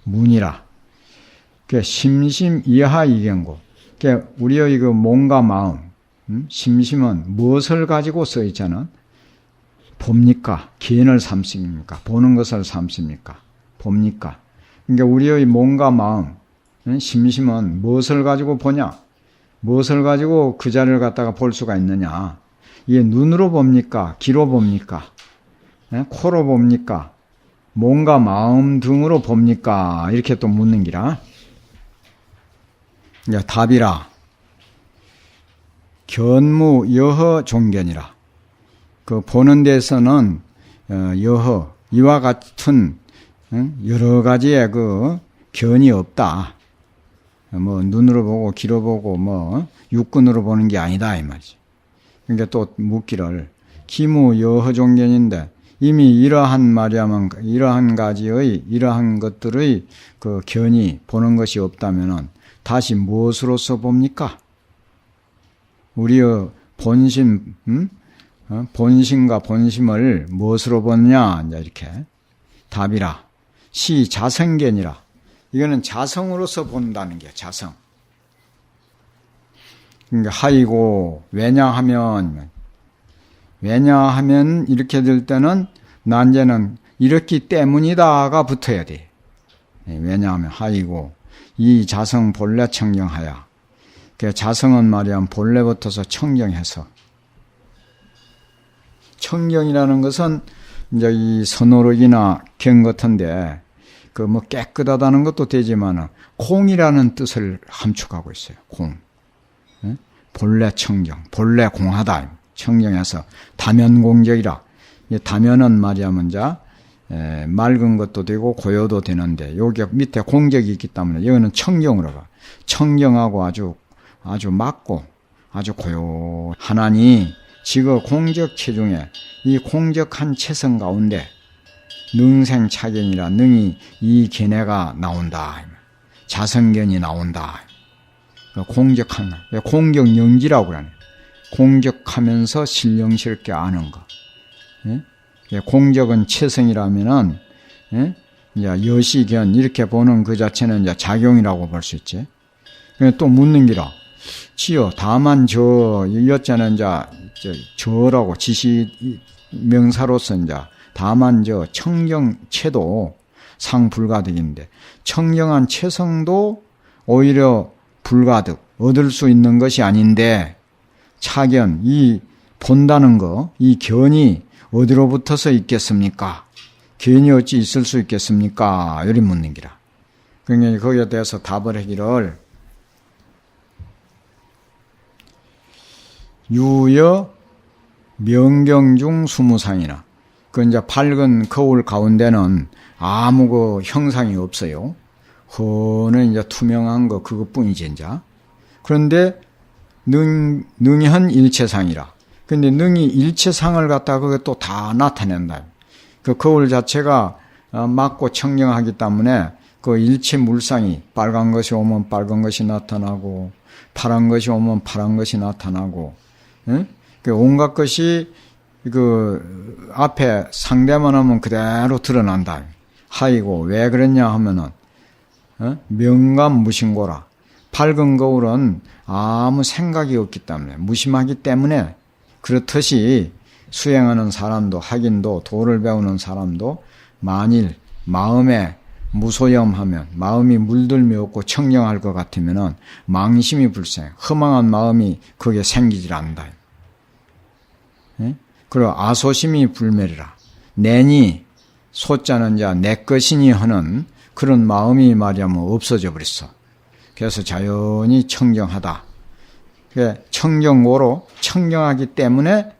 문이라. 그 심심 이하 이경고. 그 우리의 그 몸과 마음, 심심은 무엇을 가지고 써 있잖아. 봅니까? 기인을 삼습니까? 보는 것을 삼습니까? 봅니까? 그러니까 우리의 몸과 마음, 심심은 무엇을 가지고 보냐? 무엇을 가지고 그 자리를 갖다가 볼 수가 있느냐? 이게 눈으로 봅니까? 귀로 봅니까? 코로 봅니까? 몸과 마음 등으로 봅니까? 이렇게 또 묻는 기라. 답이라. 견무 여허 종견이라. 그 보는 데서는 여허 이와 같은 여러 가지의 그 견이 없다. 뭐 눈으로 보고 귀로 보고 뭐 육근으로 보는 게 아니다 이 말이지. 그러니까 또 묻기를 기무 여허 종견인데 이미 이러한 말이야만 이러한 가지의 이러한 것들의 그 견이 보는 것이 없다면은 다시 무엇으로서 봅니까? 우리의 본심, 본심과 본심을 무엇으로 보느냐? 이제 이렇게 답이라. 시 자성견이라. 이거는 자성으로서 본다는 게 자성. 그러니까 하이고 왜냐하면 이렇게 될 때는 난제는 이렇기 때문이다가 붙어야 돼. 왜냐하면 하이고 이 자성 본래 청정하야. 그 자성은 말이야 본래 붙어서 청정해서. 청정이라는 것은 이제 이 선호록이나 경 같은데 그 뭐 깨끗하다는 것도 되지만 공이라는 뜻을 함축하고 있어요. 공. 본래 청정, 본래 공하다. 청정해서 다면공적이라. 다면은 말이야 먼저 맑은 것도 되고 고요도 되는데 여기 밑에 공적이 있기 때문에 이거는 청정으로 가. 청정하고 아주 맑고 아주 고요하나니 지그 공적 체중에 이 공적한 체성 가운데 능생차견이라 능이 이 견해가 나온다. 자성견이 나온다. 공적한 거. 공적영지라고 그러네. 공적하면서 신령스럽게 아는 거. 공적은 체성이라면은 이제 여시견 이렇게 보는 그 자체는 이제 작용이라고 볼 수 있지. 또 묻는 기라. 지요 다만 이었자는 이제 저라고 지시 명사로서 이제 다만 청정체도 상불가득인데 청정한 체성도 오히려 불가득 얻을 수 있는 것이 아닌데 차견 이 본다는 거 이 견이 어디로부터서 있겠습니까? 견이 어찌 있을 수 있겠습니까? 이리 묻는 기라. 그러니까 거기에 대해서 답을 하기를 유여 명경중 수무상이나 그 이제 밝은 거울 가운데는 아무 그 형상이 없어요. 허는 이제 투명한 거 그것뿐이지 이제. 그런데 능현 일체상이라. 근데 능이 일체상을 갖다가 그게 또 다 나타낸다. 그 거울 자체가 맑고 청정하기 때문에 그 일체 물상이 빨간 것이 오면 빨간 것이 나타나고 파란 것이 오면 파란 것이 나타나고 그 온갖 것이 그 앞에 상대만 하면 그대로 드러난다. 하이고 왜 그랬냐 하면은 명감무심고라. 밝은 거울은 아무 생각이 없기 때문에 무심하기 때문에 그렇듯이 수행하는 사람도 학인도 도를 배우는 사람도 만일 마음에 무소염하면 마음이 물들미 없고 청정할 것 같으면은 망심이 불생 허망한 마음이 거기에 생기질 않는다. 그리고 아소심이 불멸이라. 내니 소자는 자 내 것이니 하는 그런 마음이 말이야면 없어져 버렸어. 그래서 자연히 청정하다. 청정고로 청정하기 때문에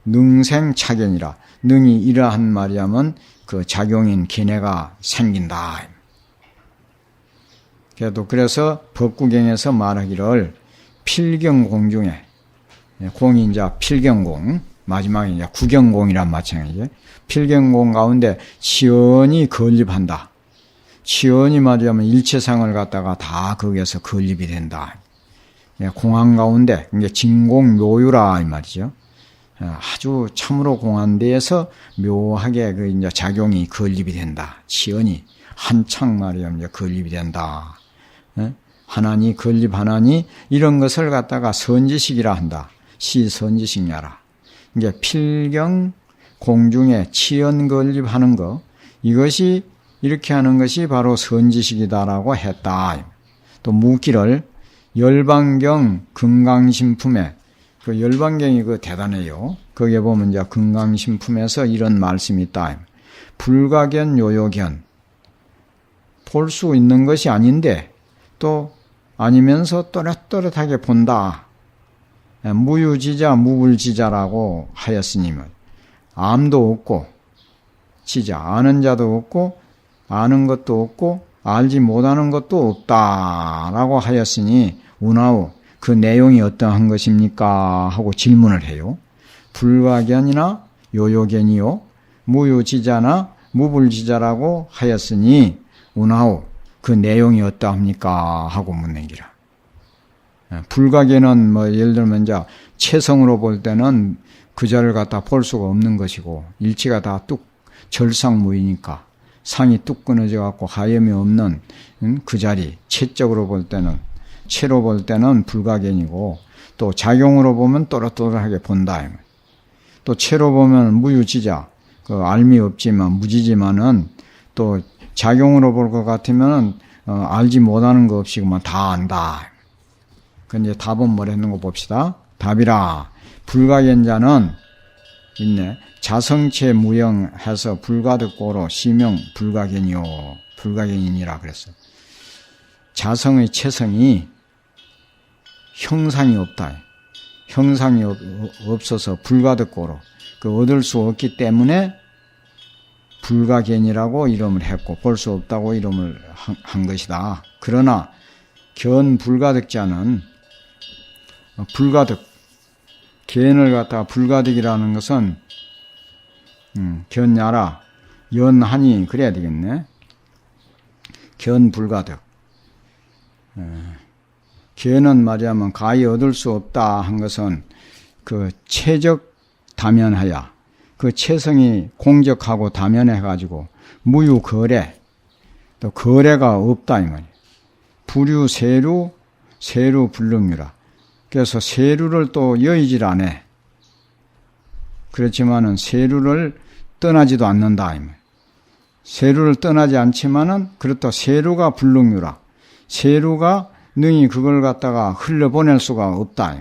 능생차견이라. 능이 이러한 말이야면 그 작용인 견해가 생긴다. 그래서 법구경에서 말하기를 필경공 중에 공이 이제 필경공 마지막에 이제 구경공이란 마찬가지죠. 필경공 가운데 치연이 건립한다. 치연이 말하자면 일체상을 갖다가 다 거기에서 건립이 된다. 공한 가운데 이게 진공묘유라 이 말이죠. 아주 참으로 공한 데에서 묘하게 그 이제 작용이 건립이 된다. 치연이 한창 말이야 이제 건립이 된다. 하나니 건립하나니 이런 것을 갖다가 선지식이라 한다. 시선지식야라. 이게 필경 공중에 치연 건립하는 거, 이것이 이렇게 하는 것이 바로 선지식이다라고 했다. 또 묻기를 열반경 금강신품에, 그 열반경이 그 대단해요. 거기에 보면 이제 금강신품에서 이런 말씀이 있다. 불가견 요요견, 볼 수 있는 것이 아닌데 또 아니면서 또렷또렷하게 본다. 무유지자 무불지자라고 하였으니 암도 없고 지자 아는 자도 없고 아는 것도 없고 알지 못하는 것도 없다라고 하였으니 운하우 그 내용이 어떠한 것입니까? 하고 질문을 해요. 불가견이나 요요견이요 무유지자나 무불지자라고 하였으니 운하우 그 내용이 어떠합니까? 하고 묻는 기라. 불가견은 뭐 예를 들면 이제 체성으로 볼 때는 그 자를 갖다 볼 수가 없는 것이고 일체가 다 뚝 절상무이니까 상이 뚝 끊어져 갖고 하염이 없는 그 자리, 체적으로 볼 때는, 체로 볼 때는 불가견이고 또 작용으로 보면 또렷또렷하게 본다. 또 체로 보면 무유지자, 그 알미 없지만 무지지만은 또 작용으로 볼 것 같으면 알지 못하는 거 없이 그만 다 안다. 근데 답은 뭐라는 거 봅시다. 답이라 불가견자는 있네. 자성체 무형해서 불가득고로 시명 불가견이요. 불가견이니라 그랬어요. 자성의 체성이 형상이 없다. 형상이 없어서 불가득고로 그 얻을 수 없기 때문에 불가견이라고 이름을 했고 볼 수 없다고 이름을 한 것이다. 그러나 견 불가득자는 불가득 견을 갖다가 불가득이라는 것은 견야라 연하니 그래야 되겠네. 견 불가득. 견은 말하자면 가히 얻을 수 없다 한 것은 그 체적 다면하야 그 체성이 공적하고 다면해가지고 무유거래 또 거래가 없다 이 말이에요. 부류 세류 세류 불능유라. 그래서 세류를 또 여의질 않아. 그렇지만은 세류를 떠나지도 않는다 이 말이에요. 세류를 떠나지 않지만은 그렇다 세류가 불능유라. 세류가 능히 그걸 갖다가 흘려보낼 수가 없다.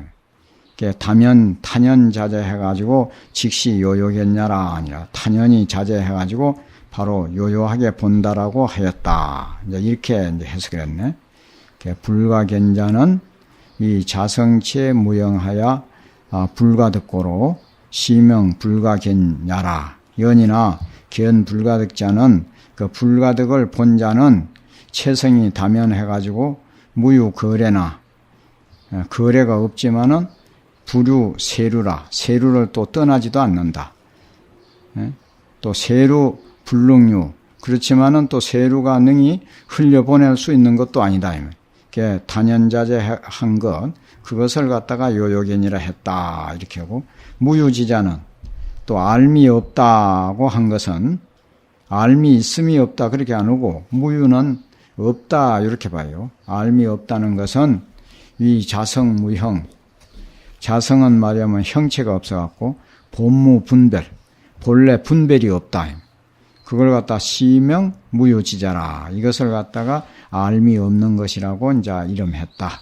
다면 탄연 자제해가지고 즉시 요요견냐라 아니라 탄연이 자제해가지고 바로 요요하게 본다라고 하였다. 이제 이렇게 이제 해석을 했네. 불가견자는 이 자성체 무형하여 불가득고로 시명 불가견야라. 연이나 견 불가득자는 그 불가득을 본 자는 체성이 다면해가지고 무유 거래나 거래가 없지만은 부류 세류라. 세류를 또 떠나지도 않는다. 또 세류 불능유. 그렇지만은 또 세류가 능히 흘려보낼 수 있는 것도 아니다. 단연자제한 것, 그것을 갖다가 요요견이라 했다. 이렇게 하고, 무유지자는 또 알미 없다고 한 것은 알미 있음이 없다. 그렇게 안 하고, 무유는 없다. 이렇게 봐요. 알미 없다는 것은 이 자성 무형, 자성은 말하면 형체가 없어갖고 본무 분별, 본래 분별이 없다. 그걸 갖다 시명 무유지자라. 이것을 갖다가 알미 없는 것이라고 이제 이름했다.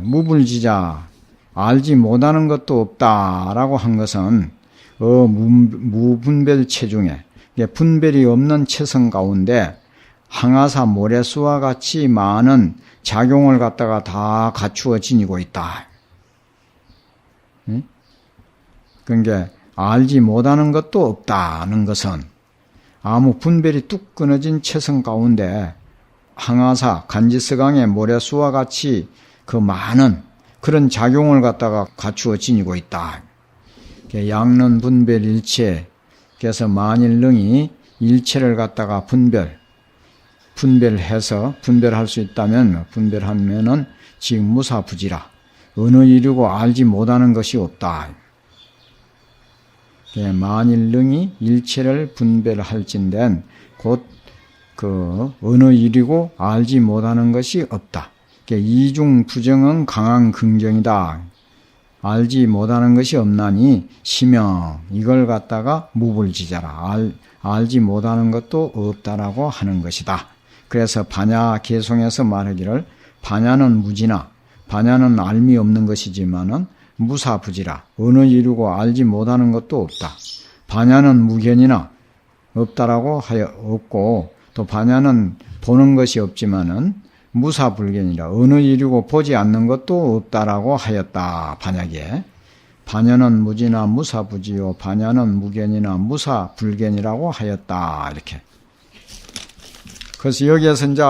무불지자, 알지 못하는 것도 없다라고 한 것은 무분별 체중에 분별이 없는 체성 가운데 항아사 모래수와 같이 많은 작용을 갖다가 다 갖추어 지니고 있다. 그러니까 알지 못하는 것도 없다는 것은 아무 분별이 뚝 끊어진 체성 가운데 항아사 간지스강의 모래수와 같이 그 많은 그런 작용을 갖다가 갖추어 지니고 있다. 양론 분별 일체, 그래서 만일 능히 일체를 갖다가 분별해서 분별할 수 있다면 분별하면은 즉 무사부지라. 어느 이르고 알지 못하는 것이 없다. 만일 능히 일체를 분별할진된 곧 그 어느 일이고 알지 못하는 것이 없다. 이중 부정은 강한 긍정이다. 알지 못하는 것이 없나니 시명 이걸 갖다가 무불지자라. 알지 못하는 것도 없다라고 하는 것이다. 그래서 반야 개송에서 말하기를 반야는 무지나 반야는 알미 없는 것이지만은 무사부지라. 어느 이루고 알지 못하는 것도 없다. 반야는 무견이나 없다라고 하여 없고 또 반야는 보는 것이 없지만은 무사불견이라. 어느 이루고 보지 않는 것도 없다라고 하였다. 반야에 반야는 무지나 무사부지요 반야는 무견이나 무사불견이라고 하였다. 이렇게. 그래서 여기에서 이제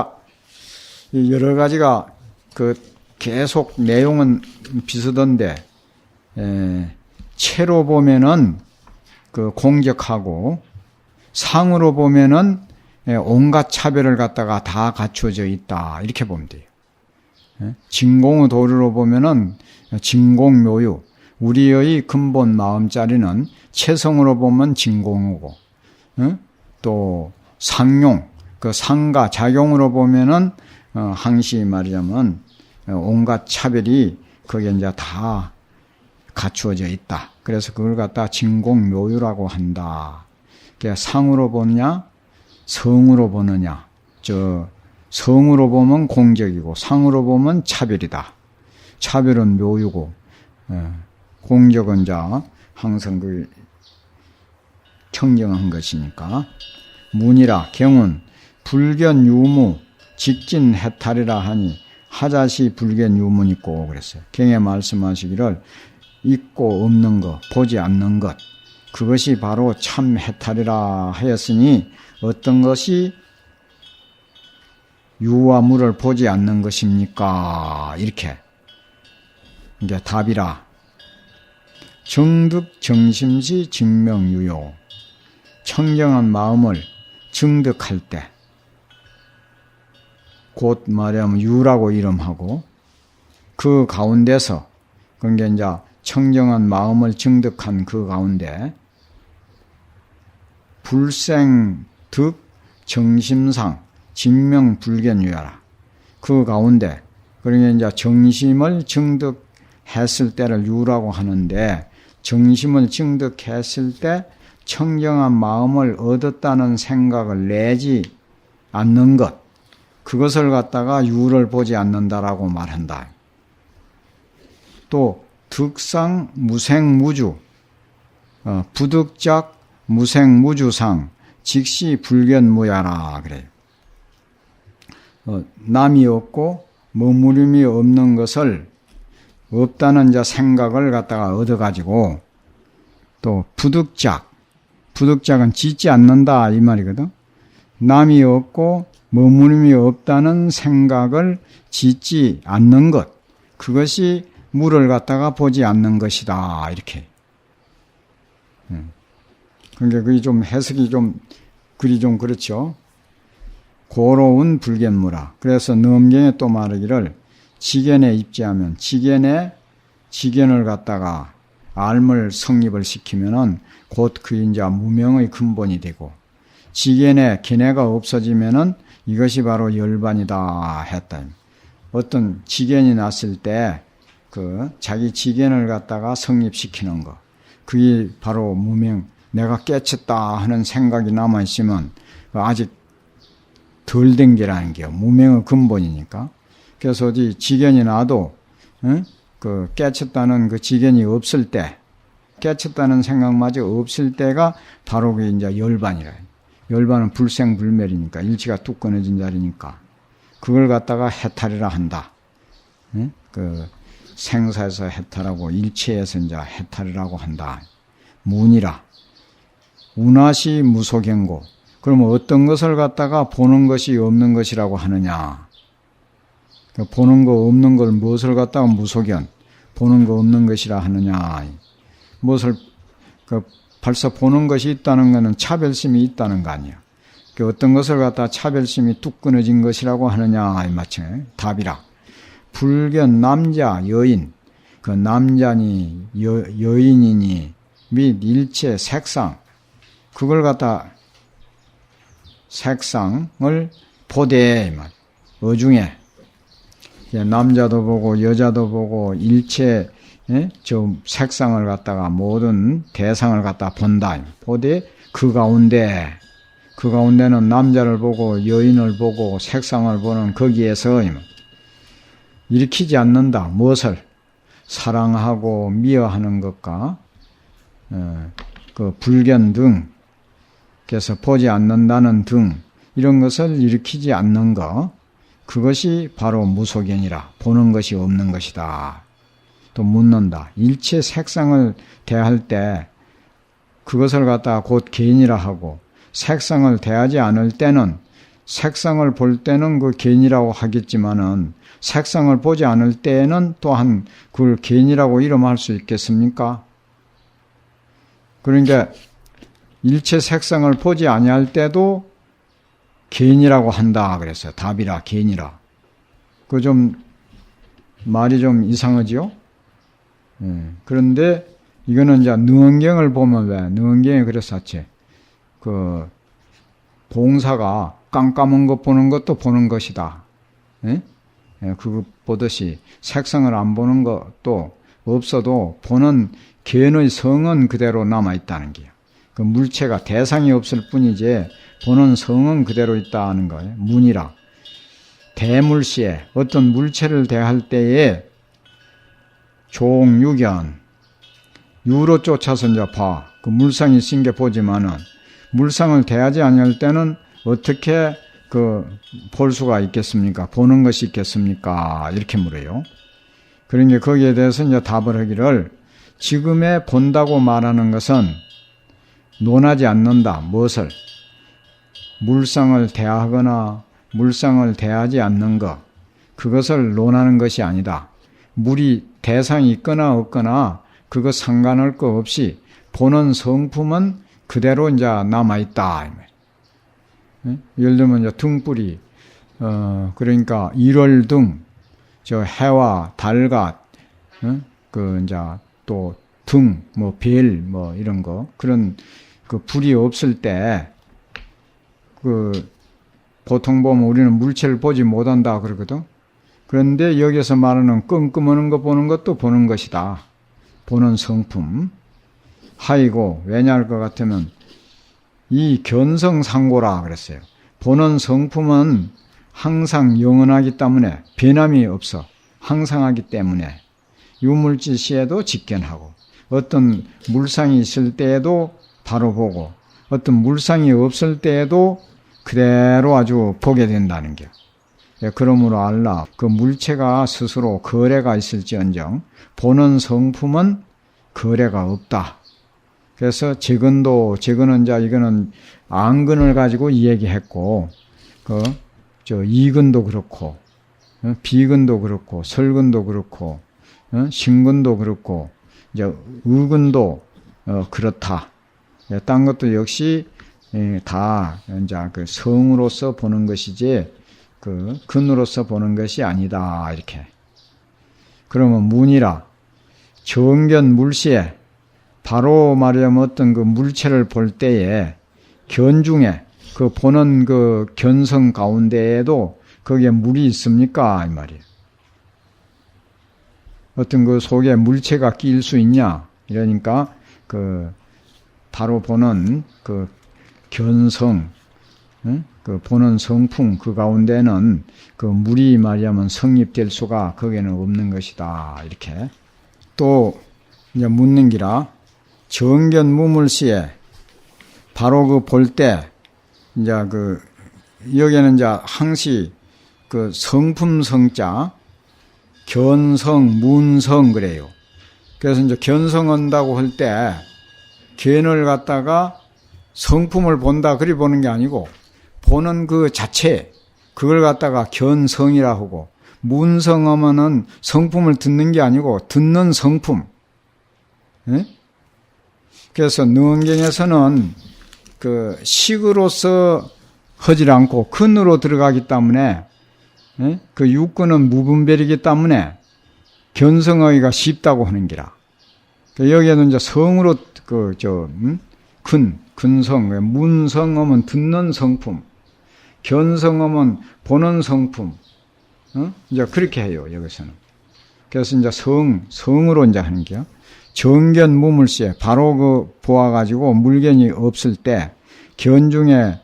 여러 가지가 그 계속 내용은 비슷한데 체로 보면은 그 공격하고 상으로 보면은 온갖 차별을 갖다가 다 갖추어져 있다. 이렇게 보면 돼요. 진공의 도리로 보면은 진공묘유. 우리의 근본 마음자리는 체성으로 보면 진공이고, 또 상용, 그 상가 작용으로 보면은 항시 말하자면 온갖 차별이 거기에 이제 다 갖추어져 있다. 그래서 그걸 갖다 진공묘유라고 한다. 그러니까 상으로 보느냐, 성으로 보느냐. 성으로 보면 공적이고 상으로 보면 차별이다. 차별은 묘유고 공적은 자 항상 그 청정한 것이니까. 문이라 경은 불견 유무 직진 해탈이라 하니 하자시 불견 유문 있고 그랬어요. 경에 말씀하시기를 있고 없는 것, 보지 않는 것, 그것이 바로 참 해탈이라 하였으니 어떤 것이 유와 무를 보지 않는 것입니까? 이렇게 이게 답이라. 정득 정심시 증명유효. 청정한 마음을 증득할 때, 곧 말하면 유라고 이름하고 그 가운데서 그게 이제 청정한 마음을 증득한 그 가운데 불생득 정심상 진명불견유야라. 그 가운데 그러니까 이제 정심을 증득했을 때를 유라고 하는데 정심을 증득했을 때 청정한 마음을 얻었다는 생각을 내지 않는 것, 그것을 갖다가 유를 보지 않는다라고 말한다. 또 득상 무생무주, 부득작 무생무주상 직시 불견무야라 그래요. 남이 없고 머무림이 없는 것을 없다는 자 생각을 갖다가 얻어가지고 또 부득작은 짓지 않는다 이 말이거든. 남이 없고 머무림이 없다는 생각을 짓지 않는 것, 그것이 물을 갖다가 보지 않는 것이다 이렇게. 그러니까 그게 좀 해석이 좀 그리 좀 그렇죠. 고로운 불견무라. 그래서 넘경에 또 말하기를 지견에 입지하면 지견을 갖다가 알물 성립을 시키면은 곧 그 이제 무명의 근본이 되고 지견에 견해가 없어지면은 이것이 바로 열반이다 했다. 어떤 지견이 났을 때 그 자기 지견을 갖다가 성립시키는 거, 그게 바로 무명, 내가 깨쳤다 하는 생각이 남아 있으면 아직 덜 된 게라는 게요. 무명의 근본이니까. 그래서 어디 지견이 나도 그 깨쳤다는 그 지견이 없을 때, 깨쳤다는 생각마저 없을 때가 바로 그 이제 열반이라. 열반은 불생불멸이니까 일치가 뚝 끊어진 자리니까 그걸 갖다가 해탈이라 한다. 그 생사에서 해탈하고 일체에서 이제 해탈이라고 한다. 문이라. 운하시 무소경고. 그러면 어떤 것을 갖다가 보는 것이 없는 것이라고 하느냐. 보는 거 없는 걸 무엇을 갖다가 무소견, 보는 거 없는 것이라 하느냐. 무엇을, 벌써 보는 것이 있다는 것은 차별심이 있다는 거 아니야. 어떤 것을 갖다가 차별심이 뚝 끊어진 것이라고 하느냐. 이 마찬가지. 답이라. 불견 남자, 여인, 그 남자니, 여인이니, 및 일체 색상, 그걸 갖다 색상을 보되, 이 말. 어중에. 남자도 보고, 여자도 보고, 일체, 저 색상을 갖다가 모든 대상을 갖다 본다. 보되, 그 가운데는 남자를 보고, 여인을 보고, 색상을 보는 거기에서, 일으키지 않는다. 무엇을? 사랑하고 미워하는 것과, 그 불견 등, 그래서 보지 않는다는 등, 이런 것을 일으키지 않는 것, 그것이 바로 무소견이라. 보는 것이 없는 것이다. 또 묻는다. 일체 색상을 대할 때 그것을 갖다가 곧 개인이라 하고, 색상을 대하지 않을 때는, 색상을 볼 때는 그 개인이라고 하겠지만은 색상을 보지 않을 때에는 또한 그걸 개인이라고 이름할 수 있겠습니까? 그러니까 일체 색상을 보지 아니할 때도 개인이라고 한다 그랬어요. 답이라 개인이라. 그 좀 말이 좀 이상하지요? 그런데 이거는 이제 능언경을 보면 왜 능언경에 그랬었지. 그 봉사가 깜깜한 것 보는 것도 보는 것이다. 그거 보듯이 색상을 안 보는 것도 없어도 보는 개인의 성은 그대로 남아있다는 게요. 그 물체가 대상이 없을 뿐이지 보는 성은 그대로 있다는 거예요. 문이라. 대물시에 어떤 물체를 대할 때에 종유견 유로 쫓아서 이제 봐. 그 물상이 있은 게 보지만은 물상을 대하지 않을 때는 어떻게 볼 수가 있겠습니까? 보는 것이 있겠습니까? 이렇게 물어요. 그러니까 거기에 대해서 이제 답을 하기를 지금의 본다고 말하는 것은 논하지 않는다. 무엇을? 물상을 대하거나 물상을 대하지 않는 것. 그것을 논하는 것이 아니다. 물이 대상이 있거나 없거나 그거 상관할 것 없이 보는 성품은 그대로 이제 남아있다. 예를 들면 이제 등불이, 그러니까 1월 등, 저 해와 달과, 이제 또 등, 별, 이런 거, 그런 그 불이 없을 때, 보통 보면 우리는 물체를 보지 못한다 그러거든. 그런데 여기서 말하는 끔끔하는 거 보는 것도 보는 것이다. 보는 성품. 하이고, 왜냐 할 것 같으면, 이 견성상고라 그랬어요. 보는 성품은 항상 영원하기 때문에 변함이 없어. 항상하기 때문에 유물질 시에도 직견하고 어떤 물상이 있을 때에도 바로 보고 어떤 물상이 없을 때에도 그대로 아주 보게 된다는 게. 그러므로 알라 그 물체가 스스로 거래가 있을지언정 보는 성품은 거래가 없다. 그래서 재근은 이제 이거는 안근을 가지고 얘기했고, 이근도 그렇고, 비근도 그렇고, 설근도 그렇고, 신근도 그렇고, 이제 의근도 그렇다. 딴 것도 역시 다 이제 그 성으로서 보는 것이지, 근으로서 보는 것이 아니다. 이렇게. 그러면 문이라 정견 물시에 바로 말하자면 어떤 그 물체를 볼 때에 견중에 그 보는 그 견성 가운데에도 거기에 물이 있습니까? 이 말이에요. 어떤 그 속에 물체가 끼일 수 있냐? 이러니까 바로 보는 그 견성, 그 보는 성품 그 가운데는 그 물이 말하자면 성립될 수가 거기에는 없는 것이다. 이렇게. 또 이제 묻는 기라. 정견 무물시에 바로 볼 때 이제 여기에는 이제 항시 성품 성자 견성 문성 그래요. 그래서 이제 견성한다고 할 때 견을 갖다가 성품을 본다 그리 보는 게 아니고 보는 그 자체 그걸 갖다가 견성이라 하고 문성하면은 성품을 듣는 게 아니고 듣는 성품. 예? 그래서 능언경에서는 식으로서 하지 않고 근으로 들어가기 때문에 그 육근은 무분별이기 때문에 견성하기가 쉽다고 하는 기라. 여기에는 이제 성으로 근성 문성하면 듣는 성품 견성하면 보는 성품. 이제 그렇게 해요, 여기서는. 그래서 이제 성으로 이제 하는 게요. 정견 무물시에 바로 보아가지고 물견이 없을 때, 견중에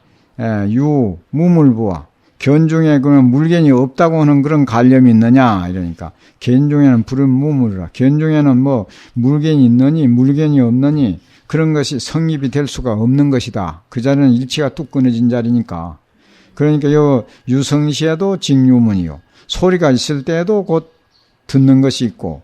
무물부와 견중에 그런 물견이 없다고 하는 그런 관념이 있느냐, 이러니까. 견중에는 불은 무물이라. 견중에는 뭐, 물견이 있느니, 물견이 없느니, 그런 것이 성립이 될 수가 없는 것이다. 그 자리는 일치가 뚝 끊어진 자리니까. 그러니까 요 유성시에도 직유문이요. 소리가 있을 때에도 곧 듣는 것이 있고,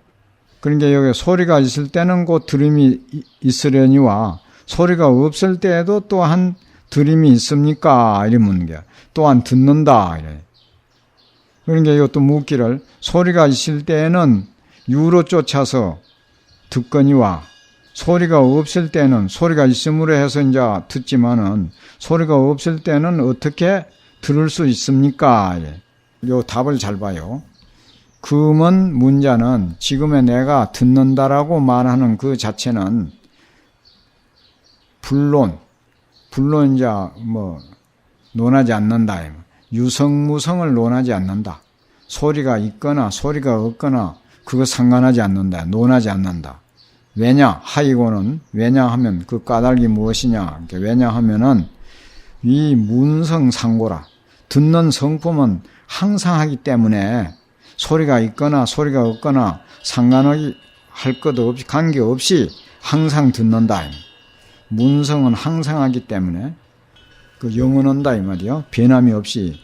그러니까 여기 소리가 있을 때는 곧 들음이 있으려니와 소리가 없을 때에도 또한 들음이 있습니까? 이래 묻는 게 또한 듣는다. 이래. 그러니까 이것도 묻기를 소리가 있을 때에는 유로 쫓아서 듣거니와 소리가 없을 때는 소리가 있음으로 해서 이제 듣지만은 소리가 없을 때는 어떻게 들을 수 있습니까? 이래. 요 답을 잘 봐요. 금은 문자는 지금의 내가 듣는다라고 말하는 그 자체는 불론 이제 뭐 논하지 않는다. 유성무성을 논하지 않는다. 소리가 있거나 소리가 없거나 그거 상관하지 않는다. 논하지 않는다. 왜냐? 하이고는 왜냐하면 그 까닭이 무엇이냐? 왜냐하면은 이 문성상고라. 듣는 성품은 항상 하기 때문에 소리가 있거나 소리가 없거나 상관하기 할 것 없이 관계없이 항상 듣는다. 문성은 항상 하기 때문에 그 영원한다 이 말이요. 변함이 없이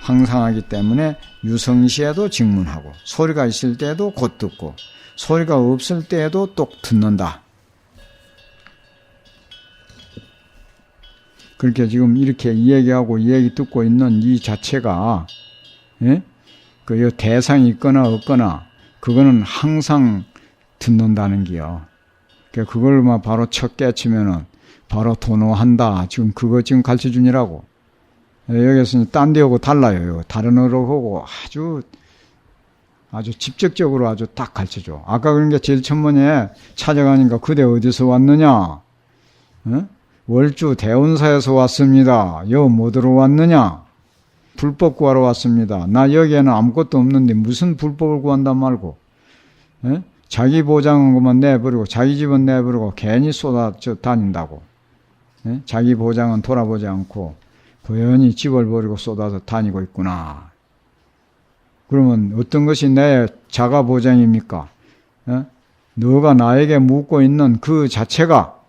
항상 하기 때문에 유성시에도 직문하고 소리가 있을 때에도 곧 듣고 소리가 없을 때에도 또 듣는다. 그렇게 지금 이렇게 이야기하고 이야기 듣고 있는 이 자체가 그 대상이 있거나 없거나 그거는 항상 듣는다는 게요. 그걸 바로 첫 깨치면은 바로 도노한다. 지금 그거 지금 가르쳐 주니라고. 여기서 딴 데하고 달라요. 다른 어록하고 아주 직접적으로 아주 딱 가르쳐 줘. 아까 그런 게 제일 첫번에 찾아가니까 그대 어디서 왔느냐? 월주 대운사에서 왔습니다. 여 뭐들어 왔느냐? 불법 구하러 왔습니다. 나 여기에는 아무것도 없는데 무슨 불법을 구한단 말고. 자기 보장은 그만 내버리고 자기 집은 내버리고 괜히 쏟아져 다닌다고. 자기 보장은 돌아보지 않고 부연히 집을 버리고 쏟아져 다니고 있구나. 그러면 어떤 것이 내 자가 보장입니까? 너가 나에게 묻고 있는 그 자체가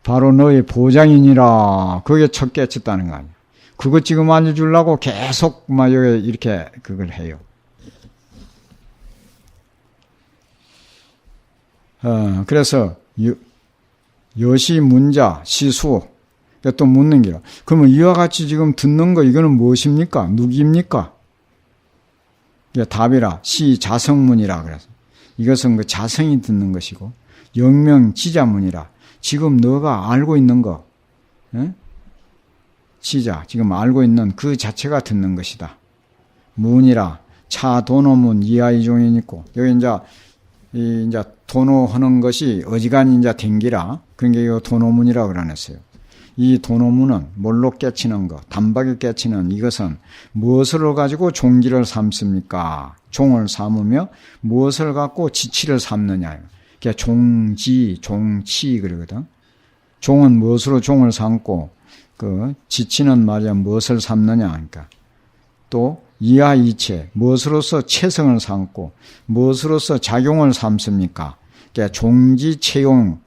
바로 너의 보장이니라. 그게 첫 깨쳤다는 거 아니야. 그거 지금 알려주려고 계속 막 여기 이렇게 그걸 해요. 그래서 여시 문자 시수 또 묻는 게요. 그러면 이와 같이 지금 듣는 거 이거는 무엇입니까? 누구입니까? 답이라 시 자성문이라 그래서 이것은 그 자성이 듣는 것이고 영명 지자문이라 지금 너가 알고 있는 거 지자 지금 알고 있는 그 자체가 듣는 것이다. 문이라 차도노문 이하이종이 있고 여기 이제 도노하는 것이 어지간히 이제 댕기라. 그러니까 이거 도노문이라고 그러냈어요. 이 도노문은 뭘로 깨치는 것, 단박에 깨치는 이것은 무엇을 가지고 종기를 삼습니까? 종을 삼으며 무엇을 갖고 지치를 삼느냐. 그게 종지, 종치 그러거든. 종은 무엇으로 종을 삼고 그 지치는 말이야 무엇을 삼느냐. 그러니까 또 이하이체 무엇으로서 체성을 삼고 무엇으로서 작용을 삼습니까? 그러니까 종지체용.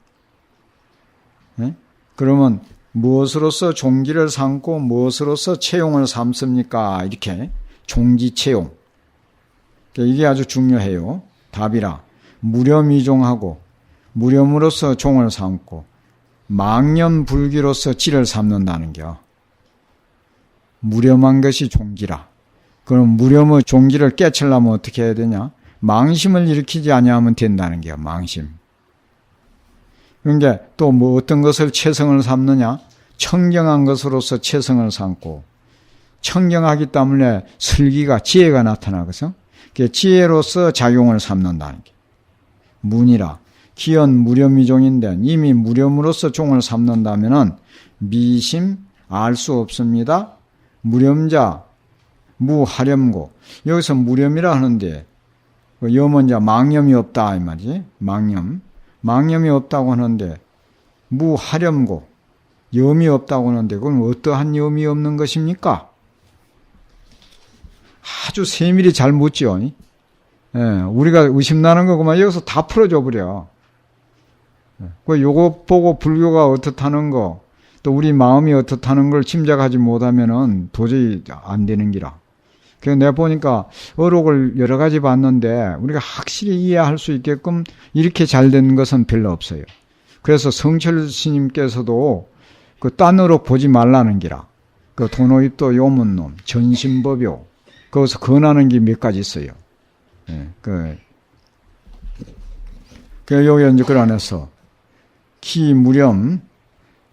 그러면 무엇으로서 종기를 삼고 무엇으로서 체용을 삼습니까? 이렇게 종지체용. 그러니까 이게 아주 중요해요. 답이라 무렴이종하고 무렴으로서 종을 삼고 망념불기로서 지를 삼는다는 겨. 무렴한 것이 종기라. 그럼 무렴의 종기를 깨치려면 어떻게 해야 되냐? 망심을 일으키지 아니하면 된다는 게요. 망심. 그러니까 또 뭐 어떤 것을 체성을 삼느냐? 청경한 것으로서 체성을 삼고 청경하기 때문에 슬기가 지혜가 나타나거든. 지혜로서 작용을 삼는다는 게. 문이라 기연 무렴이종인데 이미 무렴으로서 종을 삼는다면은 미심 알 수 없습니다. 무렴자, 무하렴고. 여기서 무렴이라 하는데, 염은 이제 망념이 없다, 이 말이지. 망념. 망념이 없다고 하는데, 무하렴고. 염이 없다고 하는데, 그건 어떠한 염이 없는 것입니까? 아주 세밀히 잘 묻죠. 예, 우리가 의심나는 거구만 여기서 다 풀어줘 버려. 요거 보고 불교가 어떻다는 거, 또 우리 마음이 어떻다는 걸 짐작하지 못하면은 도저히 안 되는 기라. 그래서 내가 보니까 어록을 여러 가지 봤는데 우리가 확실히 이해할 수 있게끔 이렇게 잘 된 것은 별로 없어요. 그래서 성철 스님께서도 그 딴 어록 보지 말라는 기라. 그 도노입도 요문놈, 전심법요. 거기서 권하는 게 몇 가지 있어요. 예, 여기 이제 그 안에서 기무렴,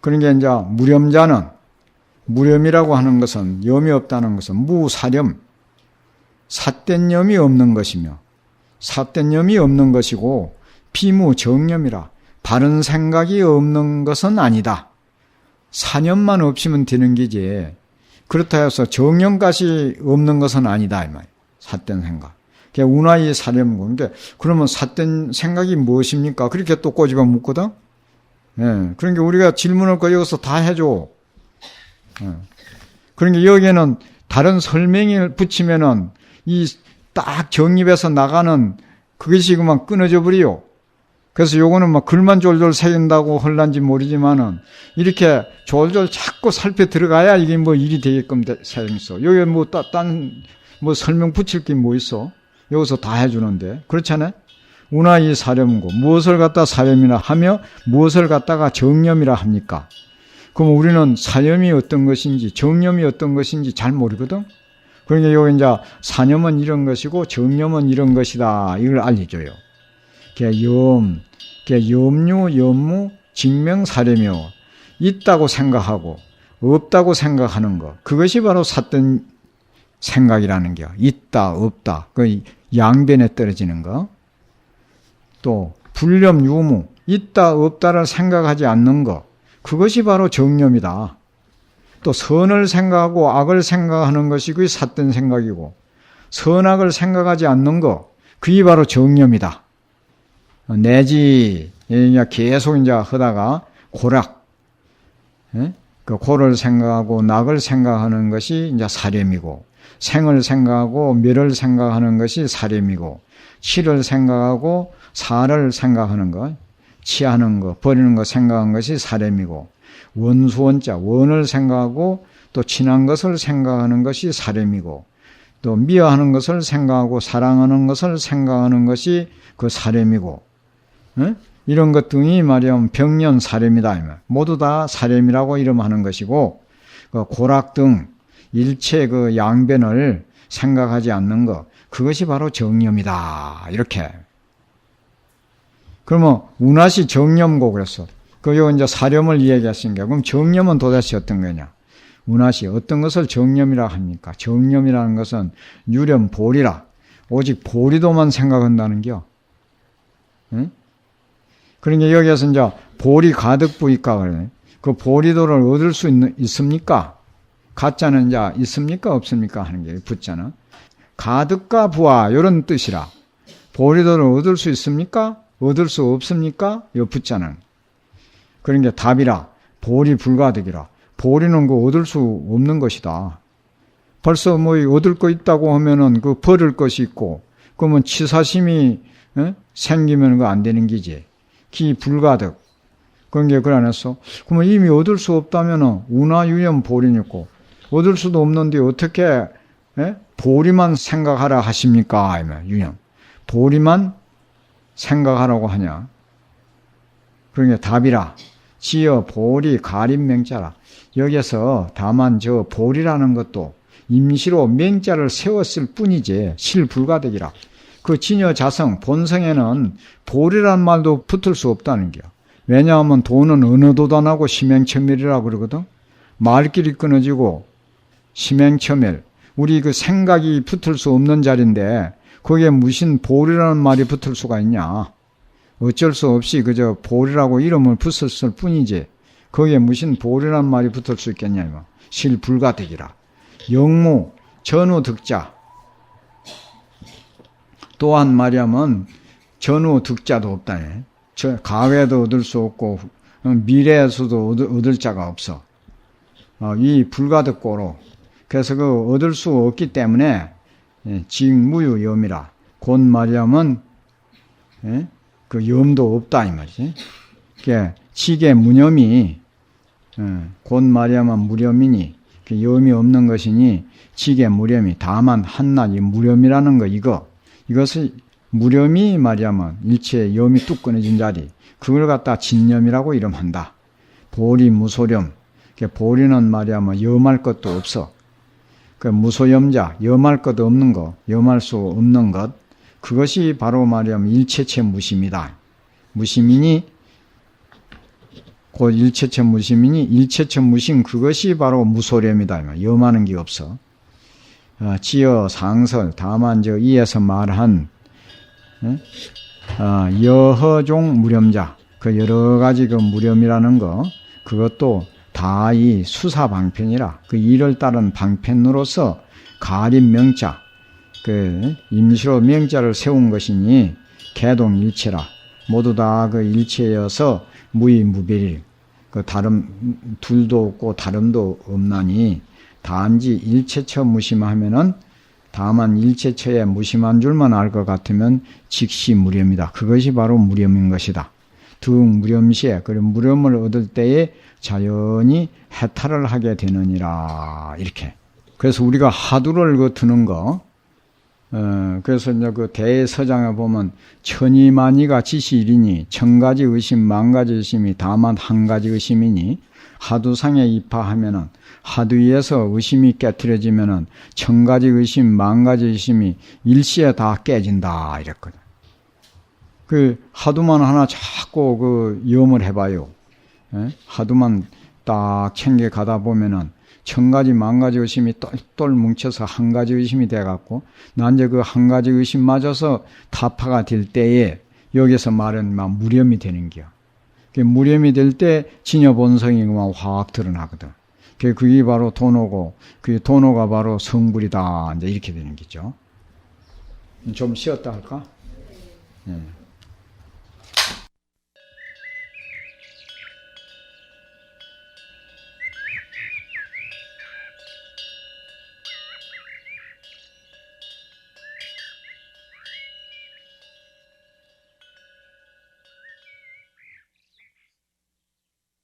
그러니까 이제 무렴자는, 무렴이라고 하는 것은, 염이 없다는 것은 무사렴, 삿된 염이 없는 것이며, 삿된 염이 없는 것이고, 비무정념이라, 바른 생각이 없는 것은 아니다. 사념만 없으면 되는 기지, 그렇다 해서 정념까지 없는 것은 아니다, 이 말이에요. 삿된 생각. 운하의 사념고. 그러면 삿된 생각이 무엇입니까? 그렇게 또 꼬집어 묻거든? 예. 그러니까 우리가 질문을 여기서 다 해줘. 예. 그러니까 여기에는 다른 설명을 붙이면은 이 딱 정립해서 나가는 그것이 그만 끊어져 버려요. 그래서 요거는 막 글만 졸졸 새긴다고 헐란지 모르지만은 이렇게 졸졸 자꾸 살펴 들어가야 이게 뭐 일이 되게끔 사용했어. 여기 뭐 뭐 설명 붙일 게 뭐 있어? 여기서 다 해주는데. 그렇잖아요? 운하의 사렴고. 무엇을 갖다 사렴이라 하며 무엇을 갖다가 정념이라 합니까? 그럼 우리는 사념이 어떤 것인지 정념이 어떤 것인지 잘 모르거든? 그러니까 여기 이제 사념은 이런 것이고 정념은 이런 것이다. 이걸 알려줘요. 염류, 염무, 직명사렴이요. 있다고 생각하고 없다고 생각하는 것. 그것이 바로 삿된 생각이라는 게 있다, 없다. 그 양변에 떨어지는 거. 또 불념, 유무, 있다, 없다를 생각하지 않는 것. 그것이 바로 정념이다. 또 선을 생각하고 악을 생각하는 것이 그게 삿된 생각이고 선악을 생각하지 않는 것. 그게 바로 정념이다. 내지 계속 이제 하다가 고락, 그 고를 생각하고 낙을 생각하는 것이 이제 사렴이고, 생을 생각하고 멸을 생각하는 것이 사렴이고, 치를 생각하고 사를 생각하는 것, 치하는 것, 버리는 것 생각하는 것이 사렴이고, 원수원자, 원을 생각하고 또 친한 것을 생각하는 것이 사렴이고, 또 미워하는 것을 생각하고 사랑하는 것을 생각하는 것이 그 사렴이고, 이런 것 등이 말이야 병년 사렴이다. 모두 다 사렴이라고 이름하는 것이고, 그 고락 등 일체 그 양변을 생각하지 않는 것, 그것이 바로 정념이다. 이렇게. 그러면 운하시 정념고 그랬어. 그 이제 사렴을 이야기했으니까 그럼 정념은 도대체 어떤 거냐? 운하시 어떤 것을 정념이라 합니까? 정념이라는 것은 유렴 보리라. 오직 보리도만 생각한다는 겨. 응? 그러니까 여기에서 이제 보리 가득 부이까 그래. 그 보리도를 얻을 수 있습니까? 가짜는 이제 있습니까? 없습니까? 하는 게 붙잖아. 가득과 부하 이런 뜻이라. 보리도를 얻을 수 있습니까? 얻을 수 없습니까? 요 붙잖아. 그러니까 답이라. 보리 불가득이라. 보리는 그 얻을 수 없는 것이다. 벌써 뭐 얻을 거 있다고 하면은 그 버릴 것이 있고, 그러면 치사심이 생기면 그거 안 되는 기지. 기 불가득. 그런 게 그래 안 했어? 그러면 이미 얻을 수 없다면은 운하유염 보리니까 얻을 수도 없는데 어떻게 보리만 생각하라 하십니까? 유염. 보리만 생각하라고 하냐? 그러니까 답이라. 지어 보리 가림 맹자라. 여기서 다만 저 보리라는 것도 임시로 맹자를 세웠을 뿐이지 실불가득이라. 그 진여 자성 본성에는 보리란 말도 붙을 수 없다는 게요. 왜냐하면 도는 어느 도도 안 하고 심행처멸이라고 그러거든. 말길이 끊어지고 심행처멸. 우리 그 생각이 붙을 수 없는 자리인데 거기에 무슨 보리라는 말이 붙을 수가 있냐. 어쩔 수 없이 그저 보리라고 이름을 붙였을 뿐이지 거기에 무슨 보리라는 말이 붙을 수 있겠냐. 실불가득이라. 영무, 전후 득자. 또한 말하면 전후 득자도 없다. 과거에도 얻을 수 없고 미래에서도 얻을 자가 없어. 이 불가득고로. 그래서 그 얻을 수 없기 때문에 직무유염이라. 곧 말하면 그 염도 없다 이 말이지. 그게 직의 무념이 곧 말하면 무렴이니 그 염이 없는 것이니 직의 무렴이 다만 한낱 이 무렴이라는 거 이것을 무렴이 말하면 일체의 염이 뚝 끊어진 자리 그걸 갖다 진념이라고 이름한다. 보리 무소렴. 보리는 말하면 염할 것도 없어. 그 무소염자 염할 것 없는 거 염할 수 없는 것 그것이 바로 말하면 일체체 무심이다. 무심이니 곧 일체체 무심이니 일체체 무심 그것이 바로 무소렴이다. 염하는 게 없어. 지어 상설 다만 이에서 말한 여허종 무렴자 그 여러 가지 그 무렴이라는 거 그것도 다 이 수사 방편이라 그 일을 따른 방편으로서 가림 명자 그 임시로 명자를 세운 것이니 개동 일체라 모두 다 그 일체여서 무이무별일 그 다름 둘도 없고 다름도 없나니 단지 일체처 무심하면은 다만 일체처에 무심한 줄만 알 것 같으면 즉시 무렴이다. 그것이 바로 무렴인 것이다. 등 무렴시에 그 무렴을 얻을 때에 자연히 해탈을 하게 되느니라 이렇게. 그래서 우리가 하두를 그 드는 거. 그래서 이제 그 대서장에 보면 천이만이가 지시일이니 천가지 의심 만가지 의심이 다만 한 가지 의심이니 하두상에 입하하면은 하두에서 의심이 깨트려지면은 천가지 의심 만가지 의심이 일시에 다 깨진다 이랬거든. 그 하두만 하나 자꾸 그 염을 해봐요. 하두만 딱 챙겨 가다 보면은 천가지 만가지 의심이 똘똘 뭉쳐서 한 가지 의심이 돼갖고 난 이제 그 한 가지 의심 맞아서 타파가 될 때에 여기서 말은 막 무렴이 되는 거야. 무렴이 될 때 진여 본성이 막 확 드러나거든. 그게 바로 도노고 그 도노가 바로 성불이다 이제 이렇게 되는 거죠. 좀 쉬었다 할까? 네.